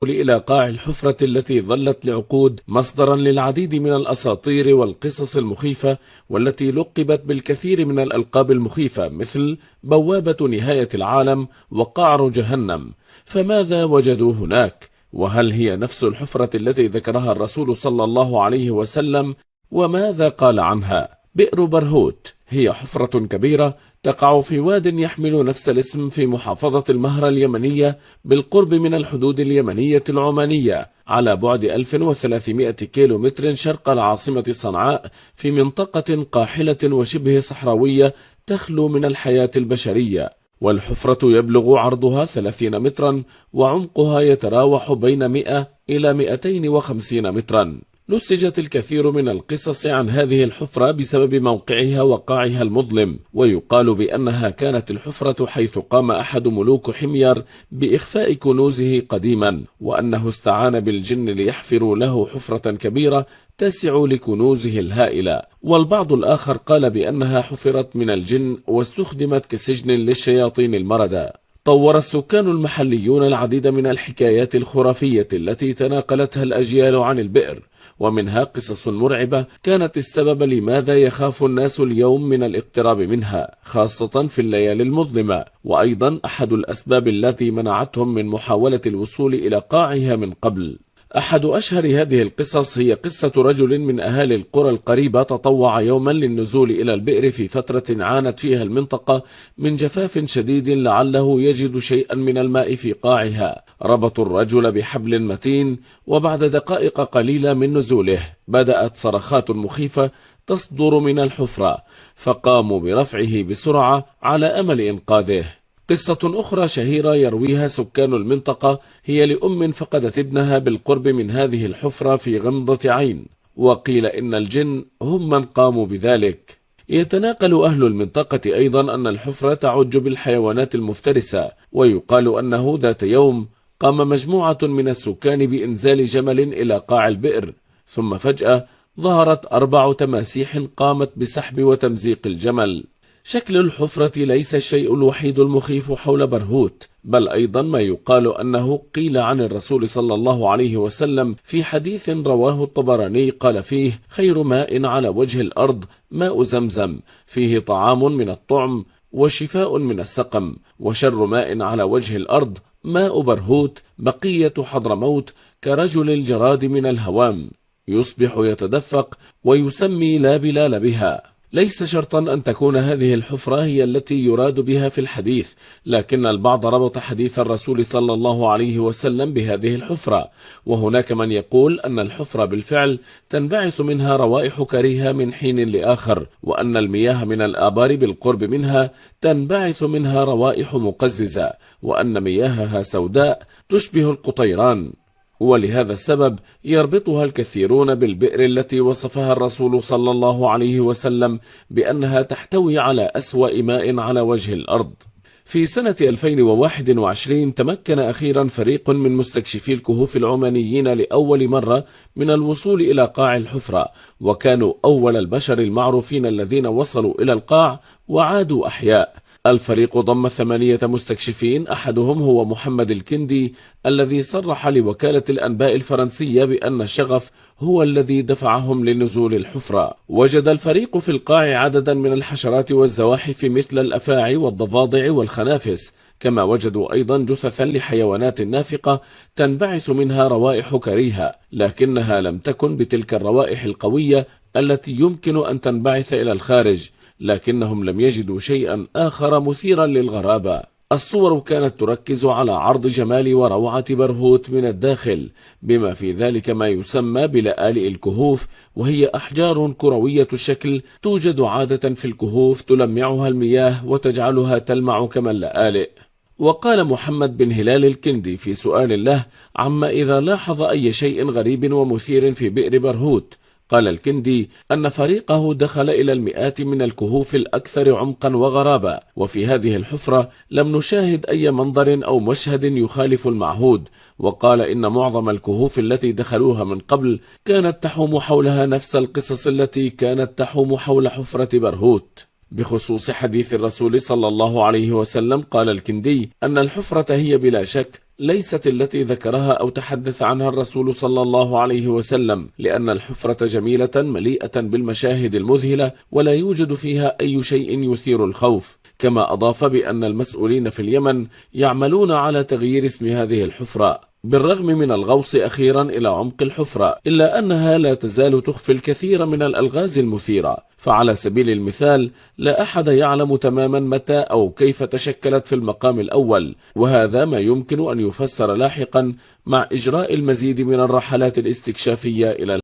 إلى قاع الحفرة التي ظلت لعقود مصدرا للعديد من الأساطير والقصص المخيفة، والتي لقبت بالكثير من الألقاب المخيفة مثل بوابة نهاية العالم وقعر جهنم. فماذا وجدوا هناك؟ وهل هي نفس الحفرة التي ذكرها الرسول صلى الله عليه وسلم؟ وماذا قال عنها؟ بئر برهوت هي حفرة كبيرة تقع في واد يحمل نفس الاسم في محافظة المهرة اليمنية بالقرب من الحدود اليمنية العمانية، على بعد 1300 كيلومتر شرق العاصمة صنعاء، في منطقة قاحلة وشبه صحراوية تخلو من الحياة البشرية. والحفرة يبلغ عرضها 30 مترا وعمقها يتراوح بين 100 إلى 250 مترا. نسجت الكثير من القصص عن هذه الحفرة بسبب موقعها وقاعها المظلم، ويقال بأنها كانت الحفرة حيث قام أحد ملوك حمير بإخفاء كنوزه قديما، وأنه استعان بالجن ليحفروا له حفرة كبيرة تسع لكنوزه الهائلة. والبعض الآخر قال بأنها حفرت من الجن واستخدمت كسجن للشياطين المردة. طور السكان المحليون العديد من الحكايات الخرافية التي تناقلتها الأجيال عن البئر، ومنها قصص مرعبة كانت السبب لماذا يخاف الناس اليوم من الاقتراب منها، خاصة في الليالي المظلمة، وأيضا أحد الأسباب التي منعتهم من محاولة الوصول إلى قاعها من قبل. أحد أشهر هذه القصص هي قصة رجل من أهالي القرى القريبة تطوع يوما للنزول إلى البئر في فترة عانت فيها المنطقة من جفاف شديد لعله يجد شيئا من الماء في قاعها. ربطوا الرجل بحبل متين، وبعد دقائق قليلة من نزوله بدأت صرخات مخيفة تصدر من الحفرة، فقاموا برفعه بسرعة على أمل إنقاذه. قصة أخرى شهيرة يرويها سكان المنطقة هي لأم فقدت ابنها بالقرب من هذه الحفرة في غمضة عين، وقيل إن الجن هم من قاموا بذلك. يتناقل أهل المنطقة أيضا أن الحفرة تعج بالحيوانات المفترسة، ويقال أنه ذات يوم قام مجموعة من السكان بإنزال جمل إلى قاع البئر، ثم فجأة ظهرت 4 تماسيح قامت بسحب وتمزيق الجمل. شكل الحفرة ليس الشيء الوحيد المخيف حول برهوت، بل أيضا ما يقال أنه قيل عن الرسول صلى الله عليه وسلم في حديث رواه الطبراني قال فيه: خير ماء على وجه الأرض ماء زمزم، فيه طعام من الطعم وشفاء من السقم، وشر ماء على وجه الأرض ماء برهوت بقية حضرموت، كرجل الجراد من الهوام، يصبح يتدفق ويسمي لا بلال بها. ليس شرطا أن تكون هذه الحفرة هي التي يراد بها في الحديث، لكن البعض ربط حديث الرسول صلى الله عليه وسلم بهذه الحفرة، وهناك من يقول أن الحفرة بالفعل تنبعث منها روائح كريهة من حين لآخر، وأن المياه من الآبار بالقرب منها تنبعث منها روائح مقززة، وأن مياهها سوداء تشبه القطيران. ولهذا السبب يربطها الكثيرون بالبئر التي وصفها الرسول صلى الله عليه وسلم بأنها تحتوي على أسوأ ماء على وجه الأرض. في سنة 2021 تمكن أخيرا فريق من مستكشفي الكهوف العمانيين لأول مرة من الوصول إلى قاع الحفرة، وكانوا أول البشر المعروفين الذين وصلوا إلى القاع وعادوا أحياء. الفريق ضم 8 مستكشفين، أحدهم هو محمد الكندي الذي صرح لوكالة الأنباء الفرنسية بأن الشغف هو الذي دفعهم لنزول الحفرة. وجد الفريق في القاع عددا من الحشرات والزواحف مثل الأفاعي والضفادع والخنافس، كما وجدوا أيضا جثثا لحيوانات نافقة تنبعث منها روائح كريهة، لكنها لم تكن بتلك الروائح القوية التي يمكن أن تنبعث إلى الخارج، لكنهم لم يجدوا شيئا آخر مثيرا للغرابة. الصور كانت تركز على عرض جمال وروعة برهوت من الداخل، بما في ذلك ما يسمى بلآلئ الكهوف، وهي أحجار كروية الشكل توجد عادة في الكهوف تلمعها المياه وتجعلها تلمع كما اللآلئ. وقال محمد بن هلال الكندي في سؤال له عما إذا لاحظ أي شيء غريب ومثير في بئر برهوت، قال الكندي أن فريقه دخل إلى المئات من الكهوف الأكثر عمقا وغرابة، وفي هذه الحفرة لم نشاهد أي منظر أو مشهد يخالف المعهود. وقال إن معظم الكهوف التي دخلوها من قبل كانت تحوم حولها نفس القصص التي كانت تحوم حول حفرة برهوت. بخصوص حديث الرسول صلى الله عليه وسلم قال الكندي أن الحفرة هي بلا شك ليست التي ذكرها أو تحدث عنها الرسول صلى الله عليه وسلم، لأن الحفرة جميلة مليئة بالمشاهد المذهلة ولا يوجد فيها أي شيء يثير الخوف. كما أضاف بأن المسؤولين في اليمن يعملون على تغيير اسم هذه الحفرة بالرغم من الغوص أخيرا إلى عمق الحفرة، إلا أنها لا تزال تخفي الكثير من الألغاز المثيرة. فعلى سبيل المثال لا أحد يعلم تماما متى أو كيف تشكلت في المقام الأول، وهذا ما يمكن أن يفسر لاحقا مع إجراء المزيد من الرحلات الاستكشافية إلى